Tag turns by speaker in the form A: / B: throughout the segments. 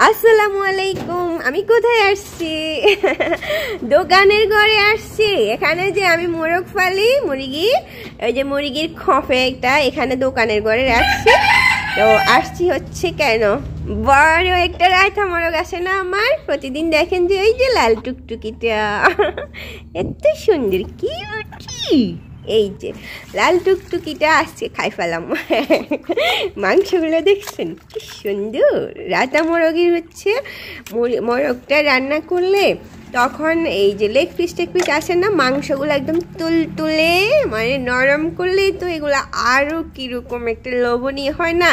A: আসসালামু আলাইকুম। আমি কোথায় আসছি? দোকানের ঘরে আসছি। এখানে যে আমি মোরগ ফালি মুরগি, ওই যে মুরগির খোপে একটা এখানে দোকানের ঘরে আসছি। তো আসছি হচ্ছে কেন, বড় একটা রায়তা মোরগ আসে না আমার, প্রতিদিন দেখেন যে ওই যে লাল টুকটুকিটা এত সুন্দর কিউটি, এই যে লাল টুকটুকিটা আসছে, খাই ফেলাম। মাংসগুলো দেখছেন কি সুন্দর। রাতা মোরগের হচ্ছে মোরগটা রান্না করলে তখন এই যে লেগ পিস টেগ পিস আসে না, মাংসগুলো একদম তুলতুলে মানে নরম করলে তো এগুলো আরও কীরকম একটা লোভনীয় হয় না,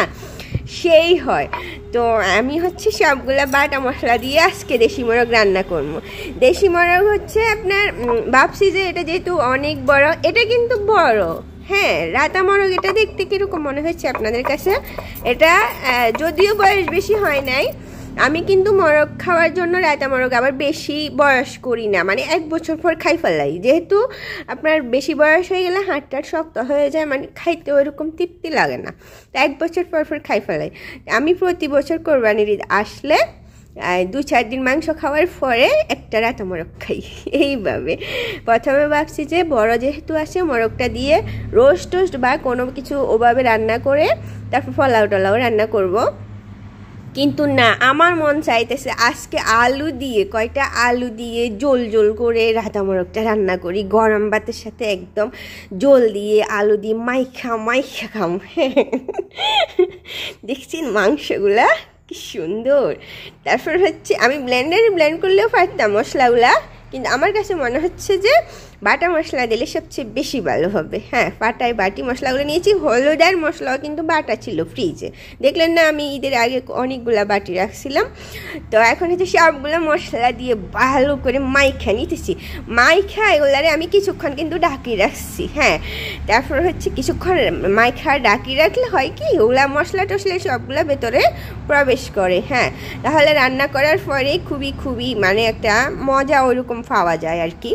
A: সেই হয়। তো আমি হচ্ছে সবগুলা বাটা মশলা দিয়ে আজকে দেশি মোরগ রান্না করবো। দেশি মোরগ হচ্ছে আপনার ভাবছি যে এটা যেহেতু অনেক বড়, এটা কিন্তু বড়, হ্যাঁ। রাতা মোরগ এটা দেখতে কীরকম মনে হচ্ছে আপনাদের কাছে? এটা যদিও বয়স বেশি হয় নাই, আমি কিন্তু মোরগ খাওয়ার জন্য রায়তা মোরগ আবার বেশি বয়স করি না, মানে 1 বছর পর খাই ফেলাই। যেহেতু আপনার বেশি বয়স হয়ে গেলে হাড়টার শক্ত হয়ে যায়, মানে খাইতে ওইরকম তৃপ্তি লাগে না, তো 1 বছর পর খাই ফেলাই। আমি প্রতি বছর কোরবানির ঈদ আসলে 2-4 দিন মাংস খাওয়ার পরে একটা রায়তা মোরগ খাই। এইভাবে প্রথমে ভাবছি যে বড় যেহেতু আসে মোরগটা দিয়ে রোস্ট টোস্ট বা কোনো কিছু ওভাবে রান্না করে তারপর পোলাও টোলাও রান্না করব। কিন্তু না, আমার মন চাইতেছে আজকে আলু দিয়ে, কয়টা আলু দিয়ে জোল জোল করে রায়তা মোরগটা রান্না করি, গরম ভাতের সাথে একদম জোল দিয়ে আলু দিয়ে মাইখা খাম। দেখছেন মাংসগুলা কি সুন্দর। তারপর হচ্ছে আমি ব্লেন্ডারে ব্লেন্ড করলেও পারতাম মশলাগুলা, কিন্তু আমার কাছে মনে হচ্ছে যে বাটা মশলা দিলে সবচেয়ে বেশি ভালো হবে। হ্যাঁ, পাটায় বাটি মশলাগুলো নিয়েছি, হলুদ আর মশলাও কিন্তু বাটা ছিল ফ্রিজে, দেখলেন না আমি ঈদের আগে অনেকগুলা বাটি রাখছিলাম। তো এখন হচ্ছে সবগুলো মশলা দিয়ে ভালো করে মাইখা নিতেছি। মাইখা এগুলারে আমি কিছুক্ষণ কিন্তু ঢাকিয়ে রাখছি, হ্যাঁ। তারপর হচ্ছে কিছুক্ষণ মাইখা ঢাকিয়ে রাখলে হয় কি, ওগুলা মশলা টশলা সবগুলো ভেতরে প্রবেশ করে, হ্যাঁ। তাহলে রান্না করার পরে খুবই মানে একটা মজা ওইরকম পাওয়া যায় আর কি।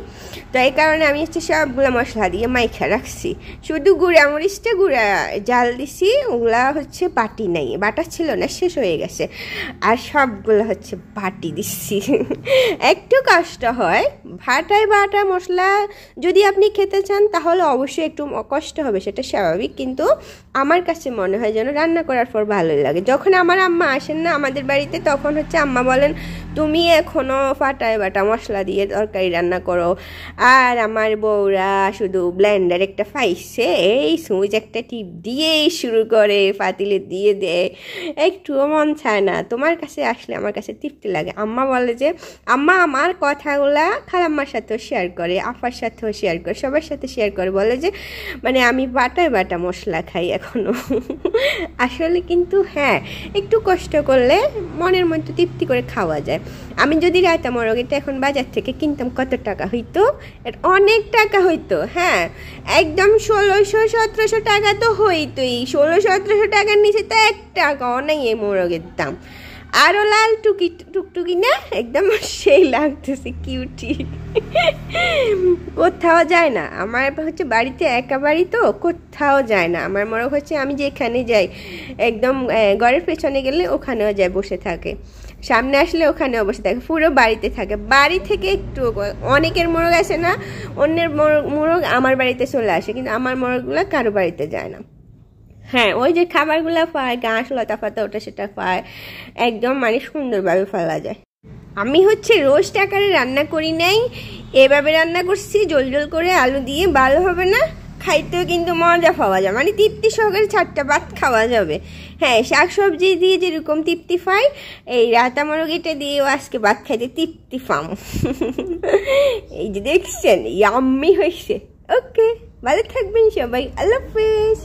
A: তো এই কারণে আমি হচ্ছে সবগুলো মশলা দিয়ে মাইখা রাখছি। শুধু গুঁড়া মরিচটা গুঁড়া জাল দিছি, ওগুলা হচ্ছে বাটি নাই, বাটা ছিল না, শেষ হয়ে গেছে। আর সবগুলো হচ্ছে বাটি দিচ্ছি। একটু কষ্ট হয় ভাটায় বাটা মশলা, যদি আপনি খেতে চান তাহলে অবশ্যই একটু কষ্ট হবে, সেটা স্বাভাবিক। কিন্তু আমার কাছে মনে হয় যেন রান্না করার পর ভালোই লাগে। যখন আমার আম্মা আসেন না আমাদের বাড়িতে, তখন হচ্ছে আম্মা বলেন তুমি এখনও ফাটায় বাটা মশলা দিয়ে তরকারি রান্না করো, আর আমার বউরা শুধু ব্লেন্ডার একটা পাইছে, এই সুইচ একটা টিপ দিয়েই শুরু করে, পাতিলে দিয়ে দেয়, একটুও মন চায় না। তোমার কাছে আসলে আমার কাছে তৃপ্তি লাগে। আম্মা বলে যে, আম্মা আমার কথাগুলা খালাম্মার সাথেও শেয়ার করে, আপার সাথেও শেয়ার করে, সবার সাথে শেয়ার করে, বলে যে মানে আমি বাটায় বাটা মশলা খাই এখনো। আসলে কিন্তু হ্যাঁ, একটু কষ্ট করলে মনের মধ্যে তৃপ্তি করে খাওয়া যায়। আমি যদি রায়তা মোরগ এটা এখন বাজার থেকে কিনতাম, কত টাকা হইতো? অনেক টাকা হইতো, হ্যাঁ, একদম 1600-1700 টাকা তো হইতোই। 1600-1700 টাকার নিচে তো 1 টাকাও নেই এই মোরগের দাম। আরও লাল টুকটুকি না, একদম সেই লাগতেছে, কিউটি। কোথাও যায় না আমার হচ্ছে, বাড়িতে একা বাড়ি তো কোথাও যায় না আমার মোরগ। হচ্ছে আমি যেখানে যাই একদম ঘরের পেছনে গেলে ওখানেও যায়, বসে থাকে, সামনে আসলে ওখানেও বসে থাকে, পুরো বাড়িতে থাকে। বাড়ি থেকে একটু, অনেকের মোরগ আসে না, অন্যের মোরগ আমার বাড়িতে চলে আসে, কিন্তু আমার মোরগগুলো কারো বাড়িতে যায় না। হ্যাঁ, ওই যে খাবারগুলো পায়, ঘাস লতা পাতা ওটা সেটা পায়, একদম মানে সুন্দরভাবে ফেলা যায়। আমি হচ্ছে রোস্ট আকারে রান্না করি নাই, এভাবে রান্না করছি জল জল করে আলু দিয়ে, ভালো হবে না, খাইতেও কিন্তু মজা পাওয়া যায়, মানে তৃপ্তি সহকারে 4টা ভাত খাওয়া যাবে। হ্যাঁ, শাকসবজি দিয়ে যেরকম তৃপ্তি পাই, এই রায়তা মোরগ এটা দিয়েও আজকে ভাত খাইতে তৃপ্তি পাম। এই যে দেখছেন ইয়াম্মি হয়েছে। ওকে, ভালো থাকবেন সবাই, আল্লাহ হাফেজ।